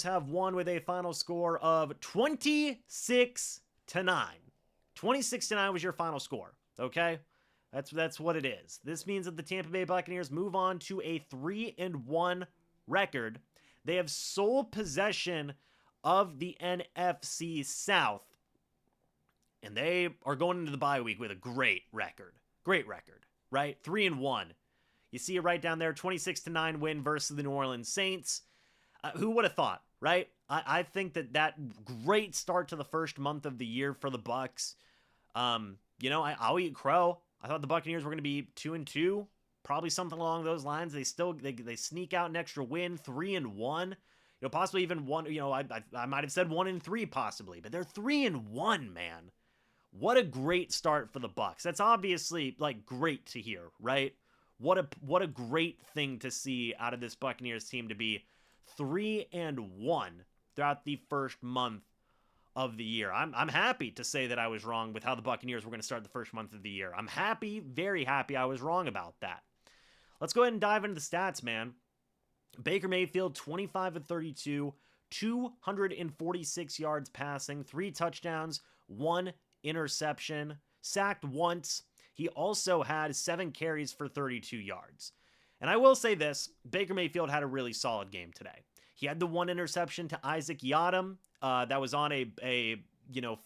Have won with a final score of 26-9. 26-9 was your final score, okay? That's what it is. This means that the Tampa Bay Buccaneers move on to a 3-1 record. They have sole possession of the NFC South, and they are going into the bye week with a great record. Great record, right? 3-1. You see it right down there, 26-9 win versus the New Orleans Saints. Who would have thought, right? I think that great start to the first month of the year for the Bucs. I'll eat crow. I thought the Buccaneers were going to be 2-2, probably something along those lines. They sneak out an extra win, 3-1. Possibly even one. I might have said 1-3 possibly, but they're 3-1, man. What a great start for the Bucs. That's obviously great to hear, right? What a great thing to see out of this Buccaneers team to be 3-1 throughout the first month of the year. I'm happy to say that I was wrong with how the Buccaneers were going to start the first month of the year. I'm happy, very happy I was wrong about that. Let's go ahead and dive into the stats, man. Baker Mayfield, 25 of 32, 246 yards passing, 3 touchdowns, 1 interception, sacked once. He also had 7 carries for 32 yards. And I will say this, Baker Mayfield had a really solid game today. He had the 1 interception to Isaac Yiadom. That was on a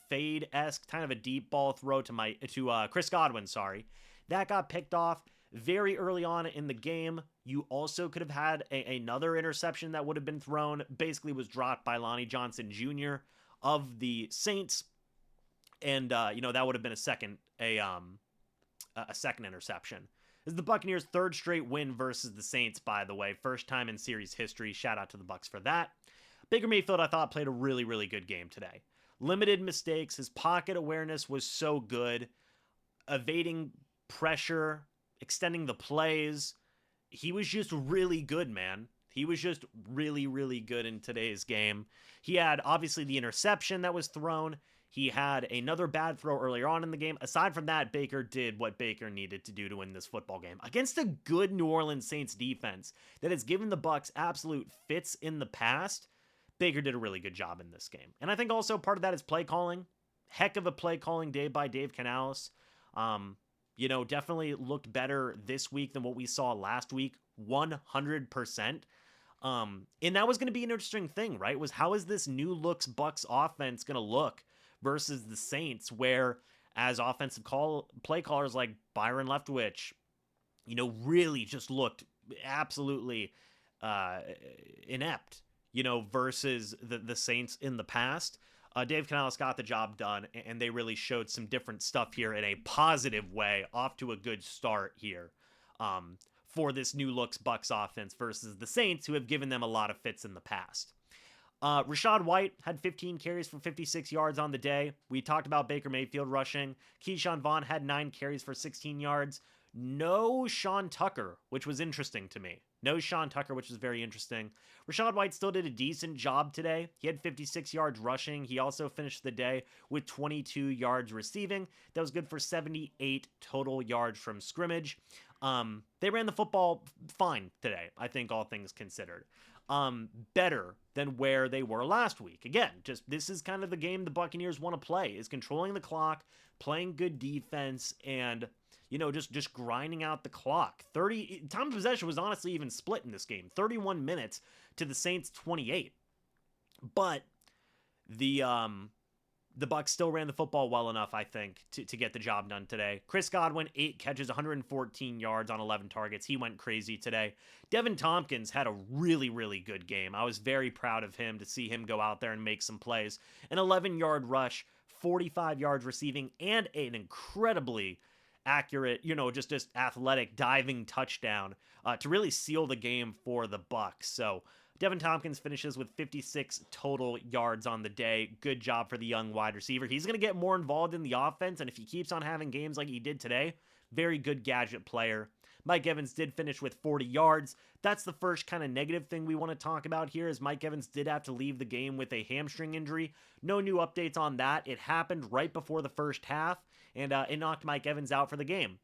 fade-esque, kind of a deep ball throw to Chris Godwin, sorry. That got picked off very early on in the game. You also could have had another interception that would have been thrown. Basically was dropped by Lonnie Johnson Jr. of the Saints. And, that would have been a second interception. This is the Buccaneers' 3rd straight win versus the Saints, by the way. First time in series history. Shout out to the Bucs for that. Baker Mayfield, I thought, played a really, really good game today. Limited mistakes. His pocket awareness was so good. Evading pressure, extending the plays. He was just really good, man. He was just really, really good in today's game. He had, obviously, the interception that was thrown. He had another bad throw earlier on in the game. Aside from that, Baker did what Baker needed to do to win this football game. Against a good New Orleans Saints defense that has given the Bucs absolute fits in the past, Baker did a really good job in this game. And I think also part of that is play calling. Heck of a play calling day by Dave Canales. Definitely looked better this week than what we saw last week. 100%. And that was going to be an interesting thing, right? Was how is this new looks Bucs offense going to look versus the Saints, where as offensive play callers like Byron Leftwich, really just looked absolutely inept, versus the Saints in the past. Dave Canales got the job done, and they really showed some different stuff here in a positive way, off to a good start here for this new looks Bucs offense versus the Saints, who have given them a lot of fits in the past. Rachaad White had 15 carries for 56 yards on the day. We talked about Baker Mayfield rushing. Keyshawn Vaughn had 9 carries for 16 yards. No Sean Tucker, which was interesting to me. No Sean Tucker, which was very interesting. Rachaad White still did a decent job today. He had 56 yards rushing. He also finished the day with 22 yards receiving. That was good for 78 total yards from scrimmage. They ran the football fine today, I think, all things considered. Better than where they were last week. Again, just this is kind of the game the Buccaneers want to play, is controlling the clock, playing good defense, and just grinding out the clock. Time of possession was honestly even split in this game. 31 minutes to the Saints 28. But the Bucs still ran the football well enough, I think, to get the job done today. Chris Godwin, 8 catches, 114 yards on 11 targets. He went crazy today. Devin Tompkins had a really, really good game. I was very proud of him to see him go out there and make some plays. An 11-yard rush, 45 yards receiving, and an incredibly accurate, just athletic diving touchdown to really seal the game for the Bucs. So Devin Tompkins finishes with 56 total yards on the day. Good job for the young wide receiver. He's going to get more involved in the offense, and if he keeps on having games like he did today, very good gadget player. Mike Evans did finish with 40 yards. That's the first kind of negative thing we want to talk about here, is Mike Evans did have to leave the game with a hamstring injury. No new updates on that. It happened right before the first half, and it knocked Mike Evans out for the game.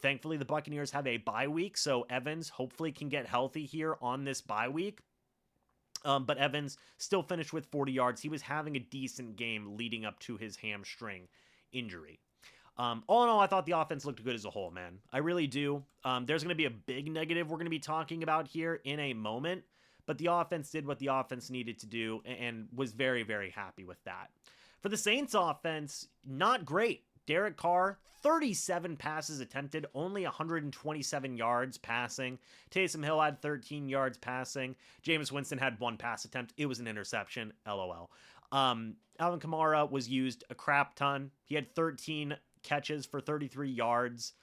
Thankfully, the Buccaneers have a bye week, so Evans hopefully can get healthy here on this bye week. But Evans still finished with 40 yards. He was having a decent game leading up to his hamstring injury. All in all, I thought the offense looked good as a whole, man. I really do. There's going to be a big negative we're going to be talking about here in a moment, but the offense did what the offense needed to do and was very, very happy with that. For the Saints offense, not great. Derek Carr, 37 passes attempted, only 127 yards passing. Taysom Hill had 13 yards passing. Jameis Winston had 1 pass attempt. It was an interception. LOL. Alvin Kamara was used a crap ton. He had 13 catches for 33 yards,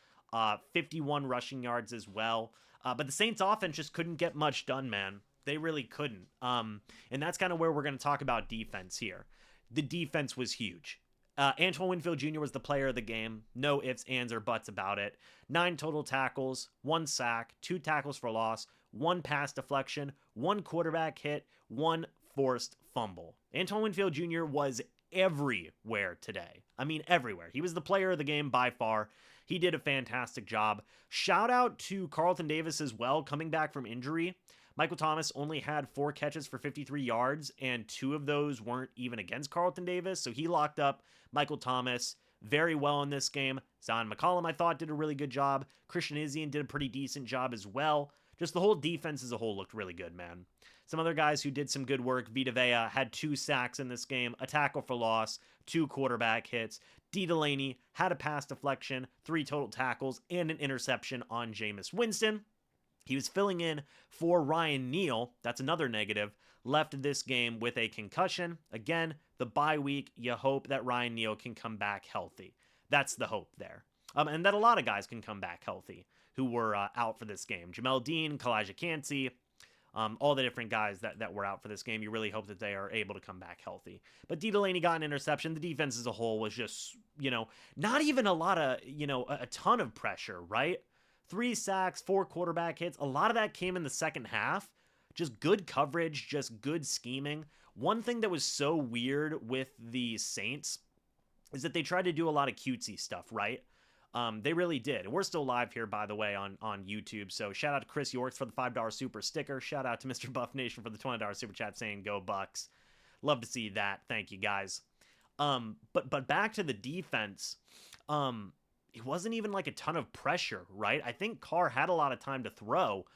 51 rushing yards as well. But the Saints offense just couldn't get much done, man. They really couldn't. And that's kind of where we're going to talk about defense here. The defense was huge. Antoine Winfield Jr. was the player of the game. No ifs, ands, or buts about it. 9 total tackles, 1 sack, 2 tackles for loss, 1 pass deflection, 1 quarterback hit, 1 forced fumble. Antoine Winfield Jr. was everywhere today. I mean, everywhere. He was the player of the game by far. He did a fantastic job. Shout out to Carlton Davis as well, coming back from injury. Michael Thomas only had 4 catches for 53 yards, and 2 of those weren't even against Carlton Davis, so he locked up Michael Thomas very well in this game. Zion McCollum, I thought, did a really good job. Christian Izien did a pretty decent job as well. Just the whole defense as a whole looked really good, man. Some other guys who did some good work. Vita Vea had 2 sacks in this game, a tackle for loss, 2 quarterback hits. D. Delaney had a pass deflection, 3 total tackles, and an interception on Jameis Winston. He was filling in for Ryan Neal. That's another negative. Left this game with a concussion. Again, the bye week, you hope that Ryan Neal can come back healthy. That's the hope there. And that a lot of guys can come back healthy who were out for this game. Jamel Dean, Kalijah Cansey, all the different guys that were out for this game. You really hope that they are able to come back healthy. But D. Delaney got an interception. The defense as a whole was just, not even a lot of, a ton of pressure, right? 3 sacks, 4 quarterback hits. A lot of that came in the second half. Just good coverage, just good scheming. One thing that was so weird with the Saints is that they tried to do a lot of cutesy stuff, right? They really did. We're still live here, by the way, on YouTube. So shout out to Chris Yorks for the $5 super sticker. Shout out to MrBucsNation for the $20 super chat saying go Bucs. Love to see that. Thank you, guys. But back to the defense. It wasn't even like a ton of pressure, right? I think Carr had a lot of time to throw.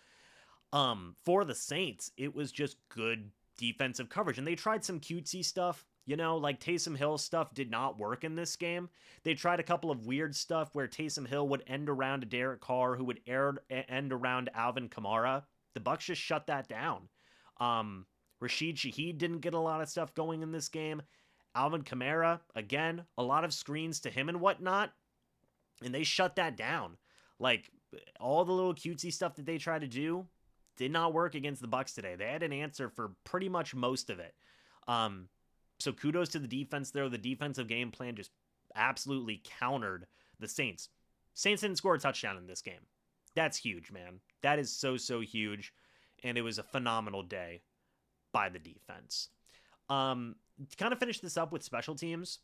For the Saints, it was just good defensive coverage. And they tried some cutesy stuff, like Taysom Hill stuff did not work in this game. They tried a couple of weird stuff where Taysom Hill would end around to Derek Carr, who would end around Alvin Kamara. The Bucs just shut that down. Rashid Shaheed didn't get a lot of stuff going in this game. Alvin Kamara, again, a lot of screens to him and whatnot. And they shut that down. Like, all the little cutesy stuff that they tried to do did not work against the Bucs today. They had an answer for pretty much most of it. So kudos to the defense there. The defensive game plan just absolutely countered the Saints. Saints didn't score a touchdown in this game. That's huge, man. That is so, so huge. And it was a phenomenal day by the defense. To kind of finish this up with special teams,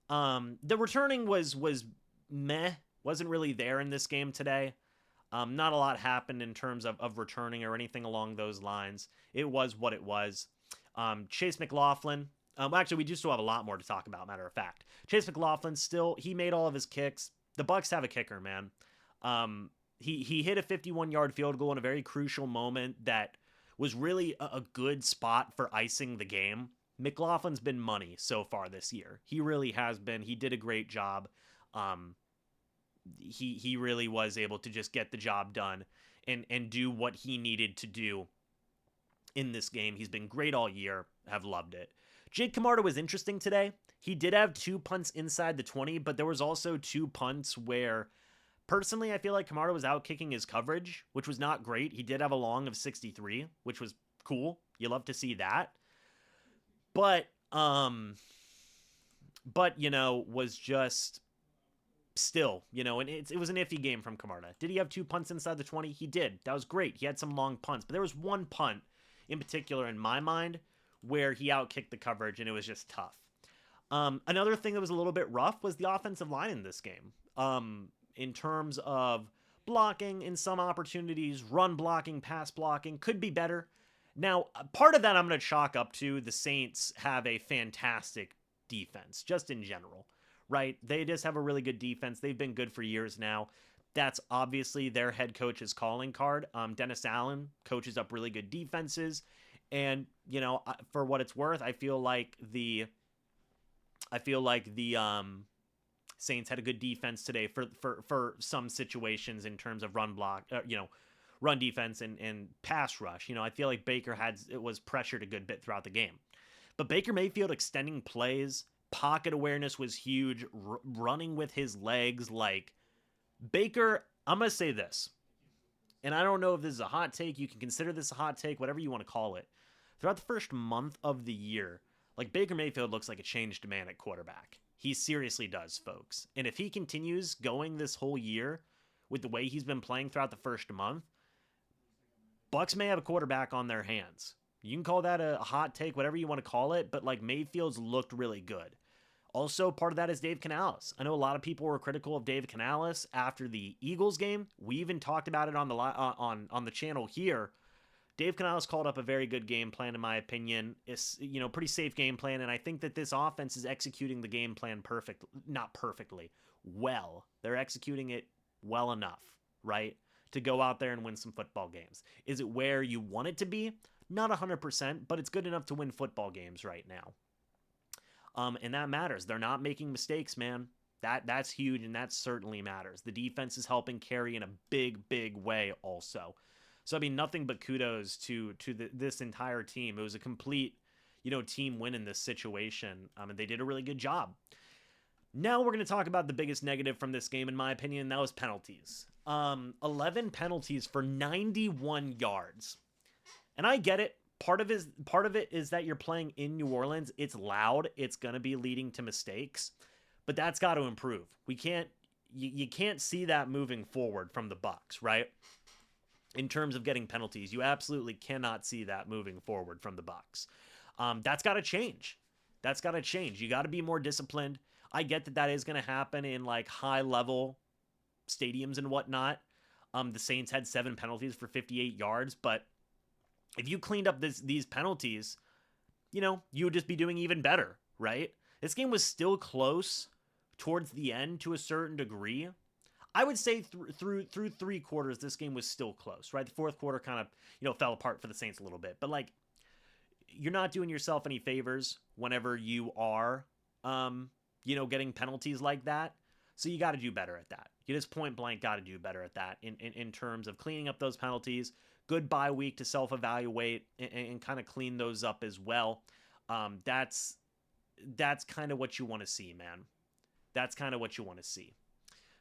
the returning was meh. Wasn't really there in this game today. Not a lot happened in terms of returning or anything along those lines. It was what it was. Chase McLaughlin. Actually, we do still have a lot more to talk about, matter of fact. Chase McLaughlin he made all of his kicks. The Bucs have a kicker, man. He hit a 51-yard field goal in a very crucial moment that was really a good spot for icing the game. McLaughlin's been money so far this year. He really has been. He did a great job. He really was able to just get the job done and do what he needed to do in this game. He's been great all year. Have loved it. Jake Camarda was interesting today. He did have 2 punts inside the 20, but there was also 2 punts where, personally, I feel like Camarda was out kicking his coverage, which was not great. He did have a long of 63, which was cool. You love to see that. But was just still, and it was an iffy game from Camarda. Did he have 2 punts inside the 20? He did. That was great. He had some long punts, but there was 1 punt in particular in my mind where he outkicked the coverage, and it was just tough. Another thing that was a little bit rough was the offensive line in this game. In terms of blocking in some opportunities, run blocking, pass blocking, could be better. Now, part of that I'm going to chalk up to the Saints have a fantastic defense, just in general, right? They just have a really good defense. They've been good for years now. That's obviously their head coach's calling card. Dennis Allen coaches up really good defenses. And, for what it's worth, I feel like the Saints had a good defense today for some situations in terms of run defense and pass rush. I feel like Baker was pressured a good bit throughout the game. But Baker Mayfield extending plays, pocket awareness was huge, running with his legs. Like, Baker, I'm going to say this, and I don't know if this is a hot take. You can consider this a hot take, whatever you want to call it. Throughout the first month of the year, like, Baker Mayfield looks like a changed man at quarterback. He seriously does, folks. And if he continues going this whole year with the way he's been playing throughout the first month, Bucs may have a quarterback on their hands. You can call that a hot take, whatever you want to call it, but like, Mayfield's looked really good. Also, part of that is Dave Canales. I know a lot of people were critical of Dave Canales after the Eagles game. We even talked about it on the channel here. Dave Canales called up a very good game plan, in my opinion. It's, pretty safe game plan, and I think that this offense is executing the game plan not perfectly, well. They're executing it well enough, right, to go out there and win some football games. Is it where you want it to be? Not 100%, but it's good enough to win football games right now. And that matters. They're not making mistakes, man. That's huge, and that certainly matters. The defense is helping carry in a big, big way also. So, I mean, nothing but kudos to this entire team. It was a complete, team win in this situation, and they did a really good job. Now we're going to talk about the biggest negative from this game, in my opinion, and that was penalties. 11 penalties for 91 yards. And I get it. Part of it is that you're playing in New Orleans. It's loud. It's going to be leading to mistakes. But that's got to improve. You can't see that moving forward from the Bucs, right? In terms of getting penalties, you absolutely cannot see that moving forward from the Bucs. That's got to change. You got to be more disciplined. I get that is going to happen in like high level stadiums and whatnot. The Saints had 7 penalties for 58 yards, but if you cleaned up these penalties, you would just be doing even better, right? This game was still close towards the end to a certain degree. I would say through 3 quarters, this game was still close, right? The fourth quarter kind of, fell apart for the Saints a little bit. But, like, you're not doing yourself any favors whenever you are, getting penalties like that. So you got to do better at that. You just point blank got to do better at that in terms of cleaning up those penalties. Good bye week to self-evaluate and kind of clean those up as well. That's kind of what you want to see, man. That's kind of what you want to see.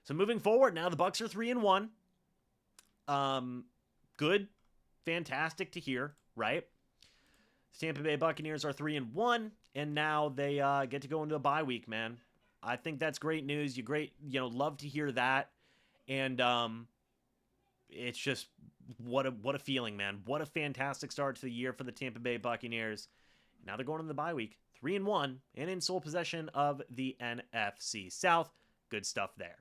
So moving forward, now the Bucs are 3-1. Good, fantastic to hear, right? The Tampa Bay Buccaneers are 3-1, and now they get to go into a bye week, man. I think that's great news. Love to hear that, and it's just what a feeling, man. What a fantastic start to the year for the Tampa Bay Buccaneers. Now they're going into the bye week, 3-1, and in sole possession of the NFC South. Good stuff there.